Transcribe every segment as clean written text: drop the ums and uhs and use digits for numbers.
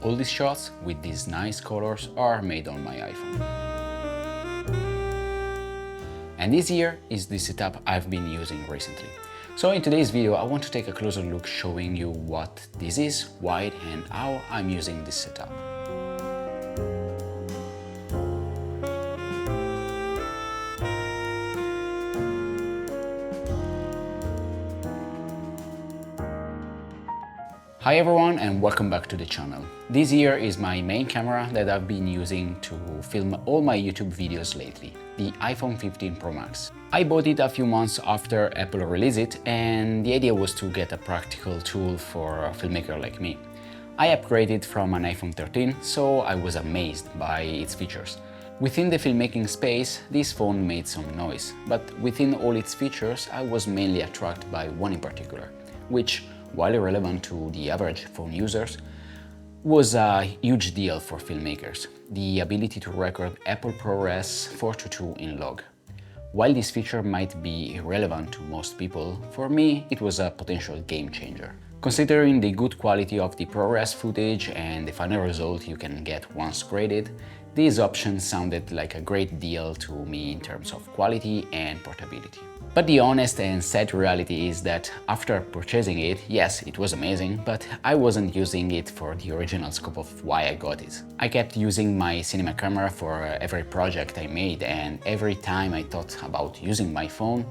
all these shots with these nice colors are made on my iPhone. And this here is the setup I've been using recently. So in today's video, I want to take a closer look showing you what this is, why, and how I'm using this setup. Hi everyone and welcome back to the channel. This here is my main camera that I've been using to film all my YouTube videos lately, the iPhone 15 Pro Max. I bought it a few months after Apple released it, and the idea was to get a practical tool for a filmmaker like me. I upgraded from an iPhone 13, so I was amazed by its features. Within the filmmaking space, this phone made some noise, but within all its features, I was mainly attracted by one in particular, which, while irrelevant to the average phone users, was a huge deal for filmmakers: the ability to record Apple ProRes 4:2 in log. While this feature might be irrelevant to most people, for me it was a potential game changer. Considering the good quality of the ProRes footage and the final result you can get once graded, these options sounded like a great deal to me in terms of quality and portability. But the honest and sad reality is that after purchasing it, yes, it was amazing, but I wasn't using it for the original scope of why I got it. I kept using my cinema camera for every project I made, and every time I thought about using my phone,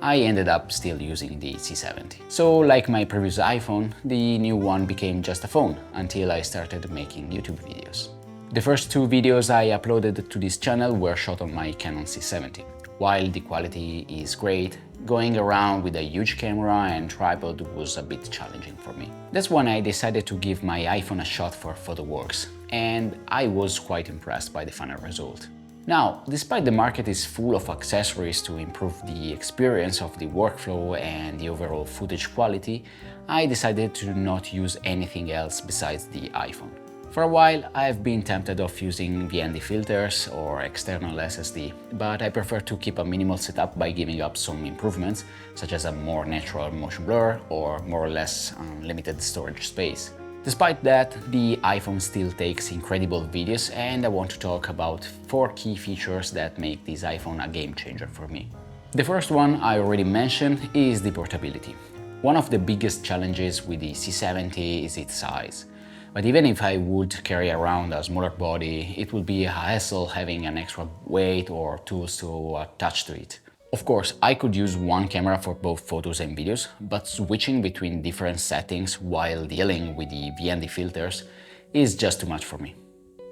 I ended up still using the C70. So like my previous iPhone, the new one became just a phone until I started making YouTube videos. The first two videos I uploaded to this channel were shot on my Canon C70. While the quality is great, going around with a huge camera and tripod was a bit challenging for me. That's when I decided to give my iPhone a shot for PhotoWorks, and I was quite impressed by the final result. Now, despite the market is full of accessories to improve the experience of the workflow and the overall footage quality, I decided to not use anything else besides the iPhone. For a while, I've been tempted of using VND filters or external SSD, but I prefer to keep a minimal setup by giving up some improvements, such as a more natural motion blur or more or less unlimited storage space. Despite that, the iPhone still takes incredible videos, and I want to talk about 4 key features that make this iPhone a game changer for me. The first one I already mentioned is the portability. One of the biggest challenges with the C70 is its size. But even if I would carry around a smaller body, it would be a hassle having an extra weight or tools to attach to it. Of course, I could use one camera for both photos and videos, but switching between different settings while dealing with the VND filters is just too much for me.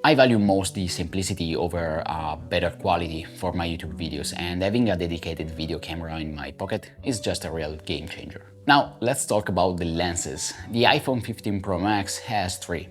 I value most the simplicity over better quality for my YouTube videos, and having a dedicated video camera in my pocket is just a real game changer. Now, let's talk about the lenses. The iPhone 15 Pro Max has 3.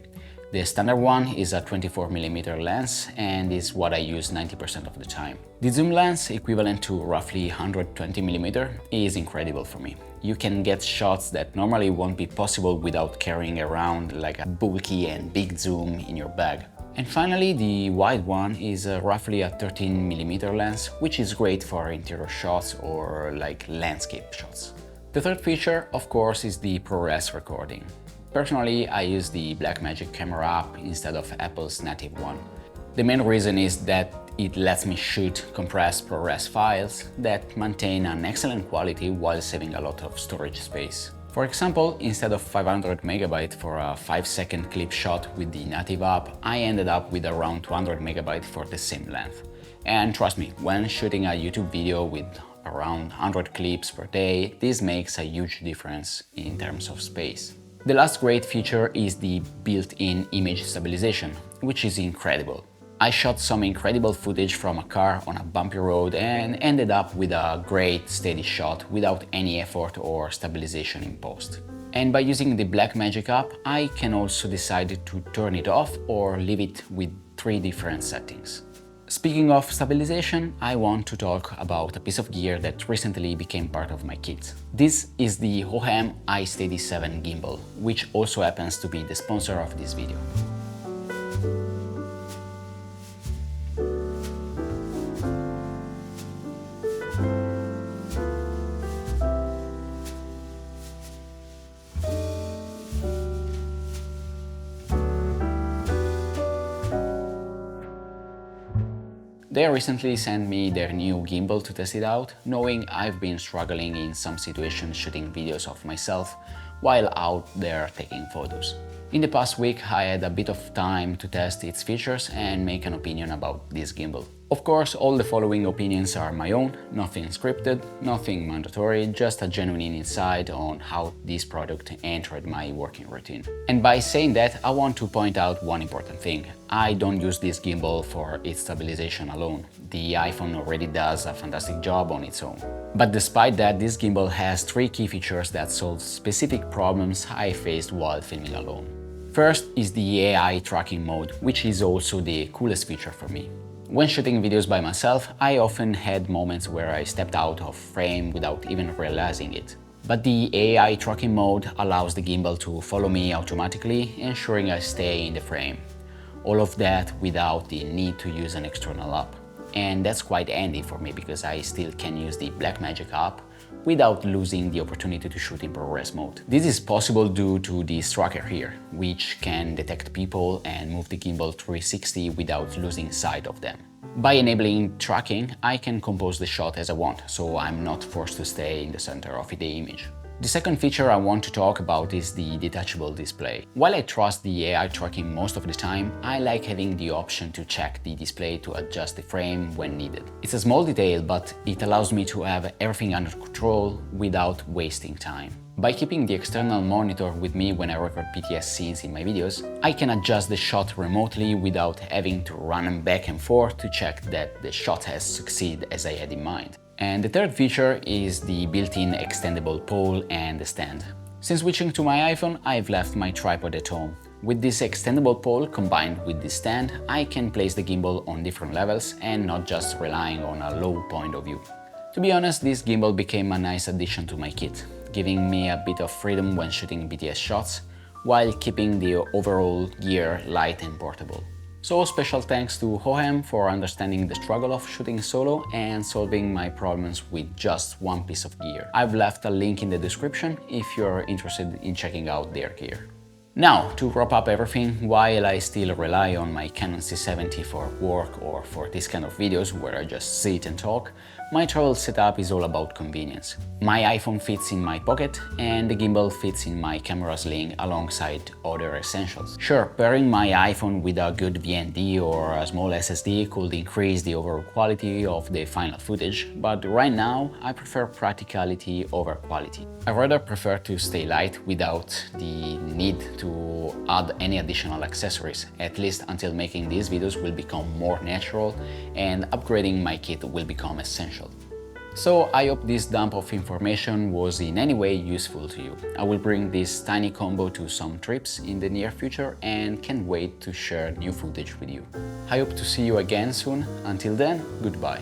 The standard one is a 24mm lens and is what I use 90% of the time. The zoom lens, equivalent to roughly 120mm, is incredible for me. You can get shots that normally won't be possible without carrying around like a bulky and big zoom in your bag. And finally, the wide one is roughly a 13mm lens, which is great for interior shots or like landscape shots. The third feature, of course, is the ProRes recording. Personally, I use the Blackmagic camera app instead of Apple's native one. The main reason is that it lets me shoot compressed ProRes files that maintain an excellent quality while saving a lot of storage space. For example, instead of 500MB for a 5-second clip shot with the native app, I ended up with around 200MB for the same length. And trust me, when shooting a YouTube video with around 100 clips per day, this makes a huge difference in terms of space. The last great feature is the built-in image stabilization, which is incredible. I shot some incredible footage from a car on a bumpy road and ended up with a great steady shot without any effort or stabilization in post. And by using the Blackmagic app, I can also decide to turn it off or leave it with 3 different settings. Speaking of stabilization, I want to talk about a piece of gear that recently became part of my kit. This is the hohem iSteady7 gimbal, which also happens to be the sponsor of this video. They recently sent me their new gimbal to test it out, knowing I've been struggling in some situations shooting videos of myself while out there taking photos. In the past week, I had a bit of time to test its features and make an opinion about this gimbal. Of course, all the following opinions are my own, nothing scripted, nothing mandatory, just a genuine insight on how this product entered my working routine. And by saying that, I want to point out one important thing. I don't use this gimbal for its stabilization alone. The iPhone already does a fantastic job on its own. But despite that, this gimbal has 3 key features that solve specific problems I faced while filming alone. First is the AI tracking mode, which is also the coolest feature for me. When shooting videos by myself, I often had moments where I stepped out of frame without even realizing it. But the AI tracking mode allows the gimbal to follow me automatically, ensuring I stay in the frame. All of that without the need to use an external app. And that's quite handy for me because I still can use the Blackmagic app without losing the opportunity to shoot in ProRes mode. This is possible due to this tracker here, which can detect people and move the gimbal 360 without losing sight of them. By enabling tracking, I can compose the shot as I want, so I'm not forced to stay in the center of the image. The second feature I want to talk about is the detachable display. While I trust the AI tracking most of the time, I like having the option to check the display to adjust the frame when needed. It's a small detail, but it allows me to have everything under control without wasting time. By keeping the external monitor with me when I record PTS scenes in my videos, I can adjust the shot remotely without having to run back and forth to check that the shot has succeeded as I had in mind. And the third feature is the built-in extendable pole and the stand. Since switching to my iPhone, I've left my tripod at home. With this extendable pole combined with this stand, I can place the gimbal on different levels and not just relying on a low point of view. To be honest, this gimbal became a nice addition to my kit, giving me a bit of freedom when shooting BTS shots, while keeping the overall gear light and portable. So special thanks to Hohem for understanding the struggle of shooting solo and solving my problems with just one piece of gear. I've left a link in the description if you're interested in checking out their gear. Now, to wrap up everything, while I still rely on my Canon C70 for work or for this kind of videos where I just sit and talk, my travel setup is all about convenience. My iPhone fits in my pocket and the gimbal fits in my camera sling alongside other essentials. Sure, pairing my iPhone with a good VND or a small SSD could increase the overall quality of the final footage, but right now I prefer practicality over quality. I rather prefer to stay light without the need to add any additional accessories, at least until making these videos will become more natural and upgrading my kit will become essential. So I hope this dump of information was in any way useful to you. I will bring this tiny combo to some trips in the near future and can't wait to share new footage with you. I hope to see you again soon. Until then, goodbye.